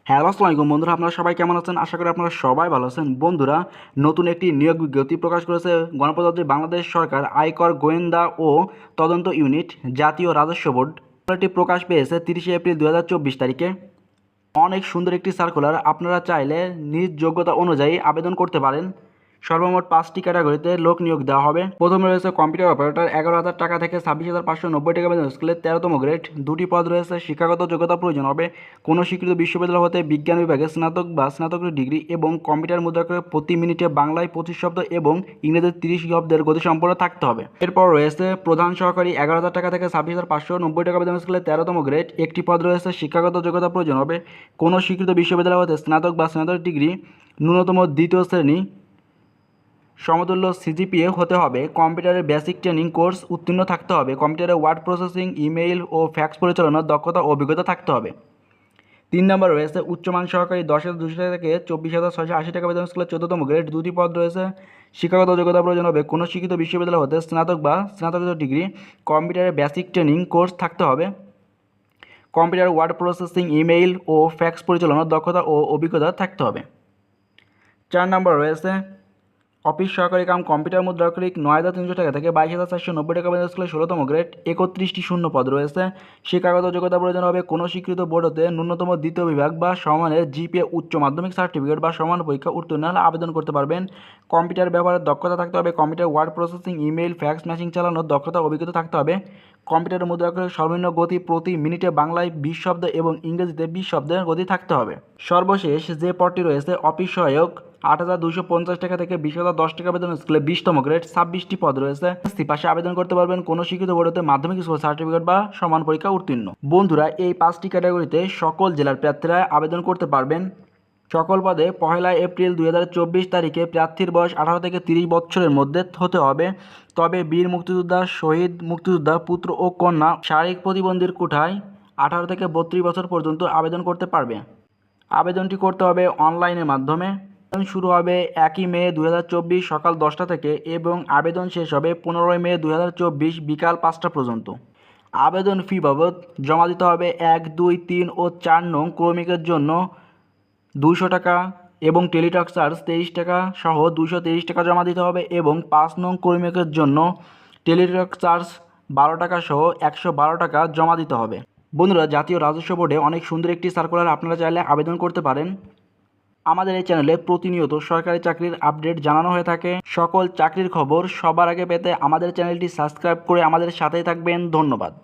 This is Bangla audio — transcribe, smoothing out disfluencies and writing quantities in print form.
হ্যালো আসসালামু আলাইকুম বন্ধুরা, আপনারা সবাই কেমন আছেন? আশা করি আপনারা সবাই ভালো আছেন। বন্ধুরা, নতুন একটি নিয়োগ বিজ্ঞপ্তি প্রকাশ করেছে গণপ্রজাতন্ত্রী বাংলাদেশ সরকার আয়কর গোয়েন্দা ও তদন্ত ইউনিট, জাতীয় রাজস্ব বোর্ড। এটি প্রকাশ পেয়েছে 30শে এপ্রিল 2024 তারিখে। অনেক সুন্দর একটি সার্কুলার। আপনারা চাইলে নিজ যোগ্যতা অনুযায়ী আবেদন করতে পারেন। সর্বমোট 5টি ক্যাটাগরিতে লোক নিয়োগ দেওয়া হবে। প্রথমে রয়েছে কম্পিউটার অপারেটর, 11,000 টাকা থেকে 26,590 টাকা বেতন স্কেলের 13তম গ্রেড। 2টি পদ রয়েছে। শিক্ষাগত যোগ্যতা প্রয়োজন হবে কোনো স্বীকৃত বিশ্ববিদ্যালয় হতে বিজ্ঞান বিভাগে স্নাতক বা স্নাতকোত্তর ডিগ্রি এবং কম্পিউটার মুদ্রাক্ষরে প্রতি মিনিটে বাংলায় 25 শব্দ এবং ইংরেজিতে 30 শব্দের গতিসম্পন্ন থাকতে হবে। এরপর রয়েছে প্রধান সহকারী, 11,000 টাকা থেকে 26,590 টাকা বেতন স্কেলের 13তম গ্রেড। একটি পদ রয়েছে। শিক্ষাগত যোগ্যতা প্রয়োজন হবে কোনো স্বীকৃত বিশ্ববিদ্যালয় হতে স্নাতক বা স্নাতক ডিগ্রি, ন্যূনতম দ্বিতীয় শ্রেণী, সমতুল্য সিজিপিএ হতে হবে। কম্পিউটারের বেসিক ট্রেনিং কোর্স উত্তীর্ণ থাকতে হবে। কম্পিউটারে ওয়ার্ড প্রসেসিং, ইমেইল ও ফ্যাক্স পরিচালনার দক্ষতা ও অভিজ্ঞতা থাকতে হবে। 3 নম্বর রয়েছে উচ্চমান সহকারী, 10,200 টাকা থেকে 24,680 টাকা বেতন স্কেলের 14তম গ্রেড। 2টি পদ রয়েছে। শিক্ষাগত যোগ্যতা প্রয়োজন হবে কোনো শিক্ষিত বিশ্ববিদ্যালয় হতে স্নাতক বা স্নাতকোত্তর ডিগ্রি, কম্পিউটারে বেসিক ট্রেনিং কোর্স থাকতে হবে। কম্পিউটার ওয়ার্ড প্রসেসিং, ইমেইল ও ফ্যাক্স পরিচালনার দক্ষতা ও অভিজ্ঞতা থাকতে হবে। 4 নম্বর রয়েছে অফিস সহকারী কাম কম্পিউটার মুদ্রাক্ষরিক, 9,300 টাকা থেকে 22,490 টাকা বেতন স্কেলের 16তম গ্রেড। 31টি শূন্য পদ রয়েছে। শিক্ষাগত যোগ্যতা প্রয়োজন হবে কোনো স্বীকৃত বোর্ড হতে ন্যূনতম দ্বিতীয় বিভাগ বা সমানের জিপিএ, উচ্চ মাধ্যমিক সার্টিফিকেট বা সমান পরীক্ষা উত্তীর্ণ হলে আবেদন করতে পারবেন। কম্পিউটার ব্যবহারের দক্ষতা থাকতে হবে। Computer word processing, email, fax machine চালানোর দক্ষতা অভিজ্ঞতা থাকতে হবে। কম্পিউটারের মুদ্রাক্ষরের সর্বনিম্ন গতি প্রতি মিনিটে বাংলায় 20 শব্দ এবং ইংরেজিতে 20 শব্দের গতি থাকতে হবে। সর্বশেষ যে পদটি রয়েছে অফিস সহায়ক, 8,250 টাকা থেকে 20,010 টাকা বেতন স্কেলে 20তম গ্রেড। 26টি পদ রয়েছে। পাশে আবেদন করতে পারবেন কোনো শিক্ষিত বোর্ড হতে মাধ্যমিক স্কুল সার্টিফিকেট বা সমান পরীক্ষা উত্তীর্ণ। বন্ধুরা, এই 5টি ক্যাটাগরিতে সকল জেলার প্রার্থীরা আবেদন করতে পারবেন। সকল পদে 1 এপ্রিল 2024 তারিখে প্রার্থীর বয়স 18 থেকে 30 বছরের মধ্যে হতে হবে। তবে বীর মুক্তিযোদ্ধা, শহীদ মুক্তিযোদ্ধা পুত্র ও কন্যা, শারীরিক প্রতিবন্ধীর কোঠায় 18 থেকে 32 বছর পর্যন্ত আবেদন করতে পারবে। আবেদনটি করতে হবে অনলাইনের মাধ্যমে। আবেদন শুরু হবে 1 মে 2024 সকাল 10টা থেকে এবং আবেদন শেষ হবে 15 মে 2024 বিকাল 5টা পর্যন্ত। আবেদন ফি বাবদ জমা দিতে হবে 1, 2, 3 ও 4 নং ক্রমিকের জন্য 200 টাকা এবং টেলিটক চার্জ 23 টাকা সহ 223 টাকা জমা দিতে হবে এবং 5 নং ক্রমিকের জন্য টেলিটক চার্জ 12 টাকা সহ 112 টাকা জমা দিতে হবে। বন্ধুরা, জাতীয় রাজস্ব বোর্ডে অনেক সুন্দর একটি সার্কুলার, আপনারা চাইলে আবেদন করতে পারেন। আমাদের এই চ্যানেলে প্রতিনিয়ত সরকারি চাকরির আপডেট জানানো হয়ে থাকে। সকল চাকরির খবর সবার আগে পেতে আমাদের চ্যানেলটি সাবস্ক্রাইব করে আমাদের সাথেই থাকবেন। ধন্যবাদ।